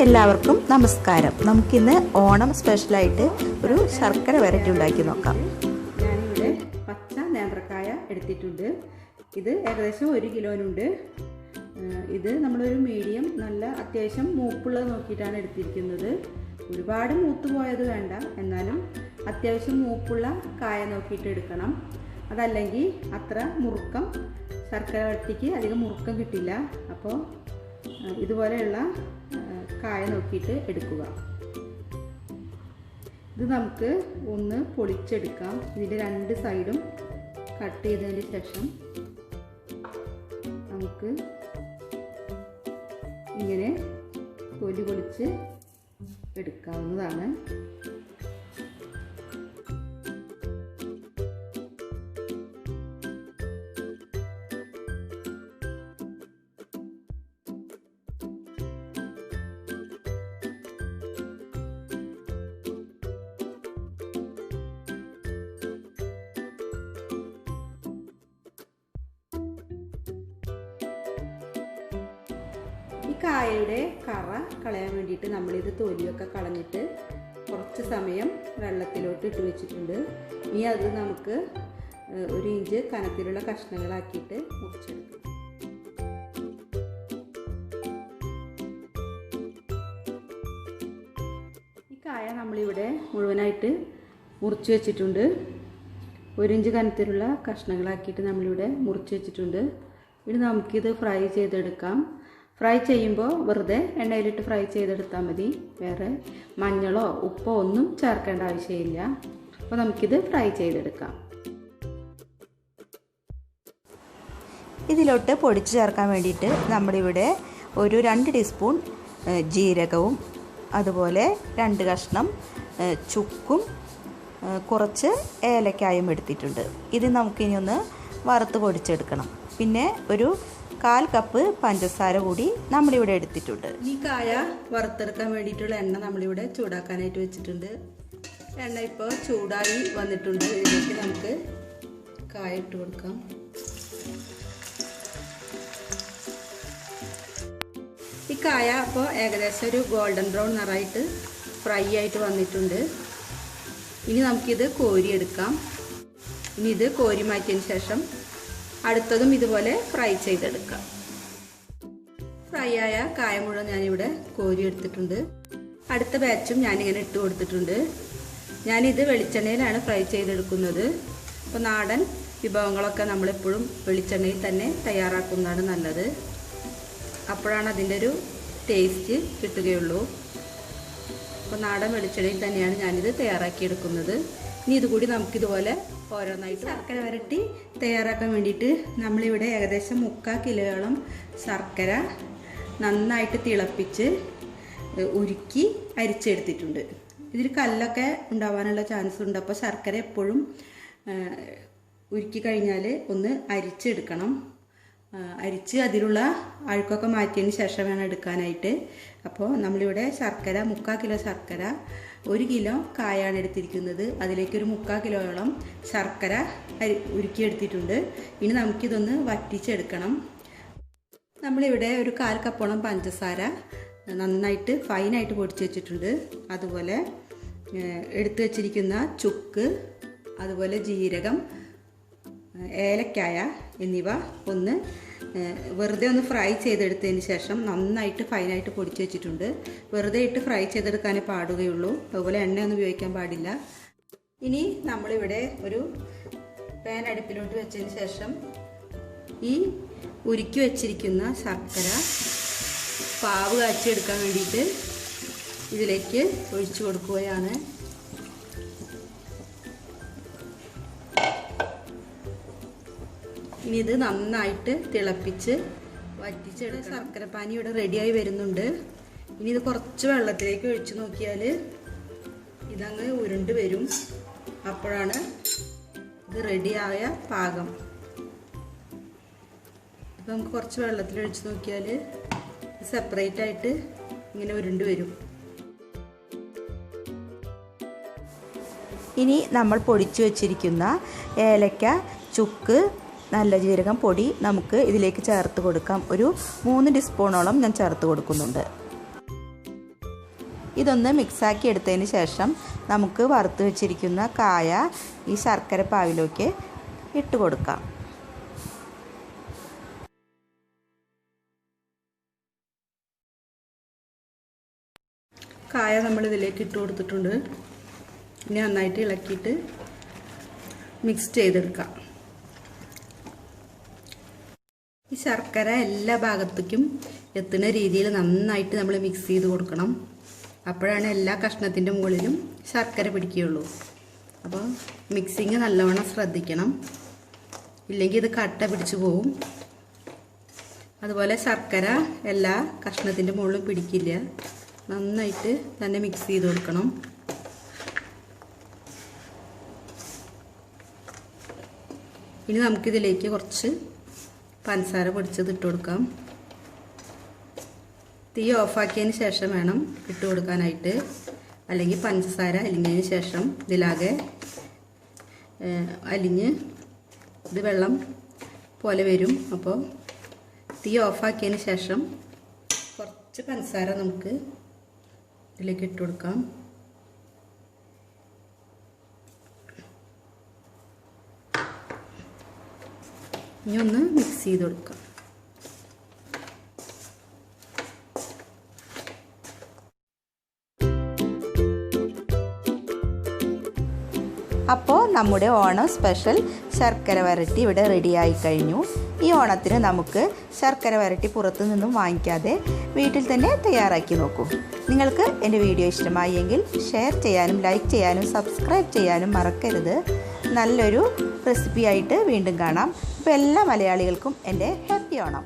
എല്ലാവർക്കും നമസ്കാരം. നമുക്കിന്ന് ഓണം സ്പെഷ്യലായിട്ട് ഒരു ശർക്കര വരട്ടി ഉണ്ടാക്കി നോക്കാം. ഞാനിവിടെ പച്ച നേന്ത്രക്കായ എടുത്തിട്ടുണ്ട്. ഇത് ഏകദേശം 1 കിലോനുണ്ട്. ഇത് നമ്മളൊരു മീഡിയം നല്ല അത്യാവശ്യം മൂപ്പുള്ളത് നോക്കിയിട്ടാണ് എടുത്തിരിക്കുന്നത്. ഒരുപാട് മൂത്ത് പോയത് വേണ്ട, എന്നാലും അത്യാവശ്യം മൂപ്പുള്ള കായ നോക്കിയിട്ട് എടുക്കണം. അതല്ലെങ്കിൽ അത്ര മുറുക്കം ശർക്കര വരട്ടിക്ക് അധികം മുറുക്കം കിട്ടില്ല. അപ്പോൾ ഇതുപോലെയുള്ള കായ നോക്കിയിട്ട് എടുക്കുക. ഇത് നമുക്ക് ഒന്ന് പൊളിച്ചെടുക്കാം. ഇതിൻ്റെ 2 സൈഡും കട്ട് ചെയ്തതിന് ശേഷം നമുക്ക് ഇങ്ങനെ തൊലി പൊളിച്ച് എടുക്കാവുന്നതാണ്. ഈ കായയുടെ കറ കളയാൻ വേണ്ടിയിട്ട് നമ്മളിത് തൊലിയൊക്കെ കളഞ്ഞിട്ട് കുറച്ച് സമയം വെള്ളത്തിലോട്ട് ഇട്ട് വെച്ചിട്ടുണ്ട്. ഇനി അത് നമുക്ക് 1 ഇഞ്ച് കനത്തിലുള്ള കഷ്ണങ്ങളാക്കിയിട്ട് മുറിച്ചെടുക്കാം. ഈ കായ നമ്മളിവിടെ മുഴുവനായിട്ട് മുറിച്ച് വെച്ചിട്ടുണ്ട്. 1 ഇഞ്ച് കനത്തിലുള്ള കഷ്ണങ്ങളാക്കിയിട്ട് നമ്മളിവിടെ മുറിച്ച് വെച്ചിട്ടുണ്ട്. ഇനി നമുക്കിത് ഫ്രൈ ചെയ്തെടുക്കാം. ഫ്രൈ ചെയ്യുമ്പോൾ വെറുതെ എണ്ണയിലിട്ട് ഫ്രൈ ചെയ്തെടുത്താൽ മതി. വേറെ മഞ്ഞളോ ഉപ്പോ ഒന്നും ചേർക്കേണ്ട ആവശ്യമില്ല. അപ്പോൾ നമുക്കിത് ഫ്രൈ ചെയ്തെടുക്കാം. ഇതിലോട്ട് പൊടിച്ച് ചേർക്കാൻ വേണ്ടിയിട്ട് നമ്മളിവിടെ ഒരു 2 ടീസ്പൂൺ ജീരകവും അതുപോലെ 2 കഷ്ണം ചുക്കും കുറച്ച് ഏലക്കായും എടുത്തിട്ടുണ്ട്. ഇത് നമുക്കിനി ഒന്ന് വറുത്ത് പൊടിച്ചെടുക്കണം. പിന്നെ ഒരു 1/4 കപ്പ് പഞ്ചസാര കൂടി നമ്മളിവിടെ എടുത്തിട്ടുണ്ട്. ഈ കായ വറുത്തെടുക്കാൻ വേണ്ടിയിട്ടുള്ള എണ്ണ നമ്മളിവിടെ ചൂടാക്കാനായിട്ട് വെച്ചിട്ടുണ്ട്. എണ്ണ ഇപ്പോൾ ചൂടായി വന്നിട്ടുണ്ട്. ഇതിലേക്ക് നമുക്ക് കായ ഇട്ട് കൊടുക്കാം. ഈ കായ അപ്പോൾ ഏകദേശം ഒരു ഗോൾഡൻ ബ്രൗൺ നിറമായിട്ട് ഫ്രൈ ആയിട്ട് വന്നിട്ടുണ്ട്. ഇനി നമുക്കിത് കോരിയെടുക്കാം. ഇനി ഇത് കോരി മാറ്റിയതിന് ശേഷം അടുത്തതും ഇതുപോലെ ഫ്രൈ ചെയ്തെടുക്കാം. ഫ്രൈ ആയ കായ മുഴുവൻ ഞാനിവിടെ കോരി എടുത്തിട്ടുണ്ട്. അടുത്ത ബാച്ചും ഞാനിങ്ങനെ ഇട്ട് കൊടുത്തിട്ടുണ്ട്. ഞാനിത് വെളിച്ചെണ്ണയിലാണ് ഫ്രൈ ചെയ്തെടുക്കുന്നത്. അപ്പോൾ നാടൻ വിഭവങ്ങളൊക്കെ നമ്മളെപ്പോഴും വെളിച്ചെണ്ണയിൽ തന്നെ തയ്യാറാക്കുന്നതാണ് നല്ലത്. അപ്പോഴാണ് അതിൻ്റെ ഒരു ടേസ്റ്റ് കിട്ടുകയുള്ളൂ. അപ്പോൾ നാടൻ വെളിച്ചെണ്ണയിൽ തന്നെയാണ് ഞാനിത് തയ്യാറാക്കിയെടുക്കുന്നത്. ഇനി ഇതുകൂടി നമുക്കിതുപോലെ ഓരോന്നായിട്ട് ശർക്കര വരട്ടി തയ്യാറാക്കാൻ വേണ്ടിയിട്ട് നമ്മളിവിടെ ഏകദേശം 3/4 കിലോയോളം ശർക്കര നന്നായിട്ട് തിളപ്പിച്ച് ഉരുക്കി അരിച്ചെടുത്തിട്ടുണ്ട്. ഇതിൽ കല്ലൊക്കെ ഉണ്ടാവാനുള്ള ചാൻസ് ഉണ്ട്. അപ്പോൾ ശർക്കര എപ്പോഴും ഉരുക്കി കഴിഞ്ഞാൽ ഒന്ന് അരിച്ചെടുക്കണം. അരിച്ച് അതിലുള്ള അഴുക്കൊക്കെ മാറ്റിയതിന് ശേഷം വേണം എടുക്കാനായിട്ട്. അപ്പോൾ നമ്മളിവിടെ ശർക്കര 3/4 കിലോ ശർക്കര 1 കിലോ കായാണ് എടുത്തിരിക്കുന്നത്. അതിലേക്കൊരു 3/4 കിലോയോളം ശർക്കര ഉരുക്കിയെടുത്തിട്ടുണ്ട്. ഇനി നമുക്കിതൊന്ന് വറ്റിച്ചെടുക്കണം. നമ്മളിവിടെ ഒരു 1/4 കപ്പോളം പഞ്ചസാര നന്നായിട്ട് ഫൈനായിട്ട് പൊടിച്ച് വെച്ചിട്ടുണ്ട്. അതുപോലെ എടുത്തു വച്ചിരിക്കുന്ന ചുക്ക്, അതുപോലെ ജീരകം, ഏലക്കായ എന്നിവ ഒന്ന് വെറുതെ ഒന്ന് ഫ്രൈ ചെയ്തെടുത്തതിന് ശേഷം നന്നായിട്ട് ഫൈനായിട്ട് പൊടിച്ച് വെച്ചിട്ടുണ്ട്. വെറുതെ ഇട്ട് ഫ്രൈ ചെയ്തെടുക്കാനേ പാടുകയുള്ളൂ. അതുപോലെ എണ്ണയൊന്നും ഉപയോഗിക്കാൻ പാടില്ല. ഇനി നമ്മളിവിടെ ഒരു പാൻ അടുപ്പിലോട്ട് വെച്ചതിന് ശേഷം ഈ ഉരുക്കി വെച്ചിരിക്കുന്ന ശർക്കര പാവ് കാച്ചിയെടുക്കാൻ വേണ്ടിയിട്ട് ഇതിലേക്ക് ഒഴിച്ചു കൊടുക്കുകയാണ്. ഇനി ഇത് നന്നായിട്ട് തിളപ്പിച്ച് വറ്റിച്ചെടുക്കുക. ശർക്കര പാനി ഇവിടെ റെഡിയായി വരുന്നുണ്ട്. ഇനി ഇത് കുറച്ച് വെള്ളത്തിലേക്ക് ഒഴിച്ച് നോക്കിയാൽ ഇതങ്ങ് ഉരുണ്ട് വരും. അപ്പോഴാണ് ഇത് റെഡിയായ പാകം. അപ്പോൾ നമുക്ക് കുറച്ച് വെള്ളത്തിൽ ഒഴിച്ച് നോക്കിയാൽ സെപ്പറേറ്റ് ആയിട്ട് ഇങ്ങനെ ഉരുണ്ട് വരും. ഇനി നമ്മൾ പൊടിച്ചു വച്ചിരിക്കുന്ന ഏലക്ക, ചുക്ക്, നല്ല ജീരകം പൊടി നമുക്ക് ഇതിലേക്ക് ചേർത്ത് കൊടുക്കാം. ഒരു 3 ടീസ്പൂണോളം ഞാൻ ചേർത്ത് കൊടുക്കുന്നുണ്ട്. ഇതൊന്ന് മിക്സാക്കി എടുത്തതിന് ശേഷം നമുക്ക് വറുത്ത് വെച്ചിരിക്കുന്ന കായ ഈ ശർക്കര പാവിലേക്ക് ഇട്ട് കൊടുക്കാം. കായ നമ്മൾ ഇതിലേക്ക് ഇട്ട് കൊടുത്തിട്ടുണ്ട്. ഇനി നന്നായിട്ട് ഇളക്കിയിട്ട് മിക്സ് ചെയ്തെടുക്കാം. ഈ ശർക്കര എല്ലാ ഭാഗത്തേക്കും എത്തുന്ന രീതിയിൽ നന്നായിട്ട് നമ്മൾ മിക്സ് ചെയ്ത് കൊടുക്കണം. അപ്പോഴാണ് എല്ലാ കഷ്ണത്തിൻ്റെ മുകളിലും ശർക്കര പിടിക്കുകയുള്ളൂ. അപ്പോൾ മിക്സിങ് നല്ലവണ്ണം ശ്രദ്ധിക്കണം, ഇല്ലെങ്കിൽ ഇത് കട്ട പിടിച്ചു പോവും. അതുപോലെ ശർക്കര എല്ലാ കഷ്ണത്തിൻ്റെ മുകളിലും പിടിക്കില്ല. നന്നായിട്ട് തന്നെ മിക്സ് ചെയ്ത് കൊടുക്കണം. ഇനി നമുക്കിതിലേക്ക് കുറച്ച് പഞ്ചസാര പൊടിച്ചത് ഇട്ട് കൊടുക്കാം. തീ ഓഫാക്കിയതിന് ശേഷം വേണം ഇട്ട് കൊടുക്കാനായിട്ട്, അല്ലെങ്കിൽ പഞ്ചസാര അലിഞ്ഞതിന് ശേഷം ഇതിലാകെ അലിഞ്ഞ് ഇത് വെള്ളം പോലെ വരും. അപ്പോൾ തീ ഓഫാക്കിയതിന് ശേഷം കുറച്ച് പഞ്ചസാര നമുക്ക് ഇതിലേക്ക് ഇട്ട് കൊടുക്കാം. ഇനി ഒന്ന് മിക്സ് ചെയ്ത് കൊടുക്കാം. അപ്പോൾ നമ്മുടെ ഓണം സ്പെഷ്യൽ ശർക്കര വരട്ടി ഇവിടെ റെഡിയായി കഴിഞ്ഞു. ഈ ഓണത്തിന് നമുക്ക് ശർക്കര വരട്ടി പുറത്തു നിന്നും വാങ്ങിക്കാതെ വീട്ടിൽ തന്നെ തയ്യാറാക്കി നോക്കൂ. നിങ്ങൾക്ക് എൻ്റെ വീഡിയോ ഇഷ്ടമായി എങ്കിൽ ഷെയർ ചെയ്യാനും ലൈക്ക് ചെയ്യാനും സബ്സ്ക്രൈബ് ചെയ്യാനും മറക്കരുത്. നല്ലൊരു റെസിപ്പി ആയിട്ട് വീണ്ടും കാണാം. അപ്പോൾ എല്ലാ മലയാളികൾക്കും എൻ്റെ ഹാപ്പി ഓണം.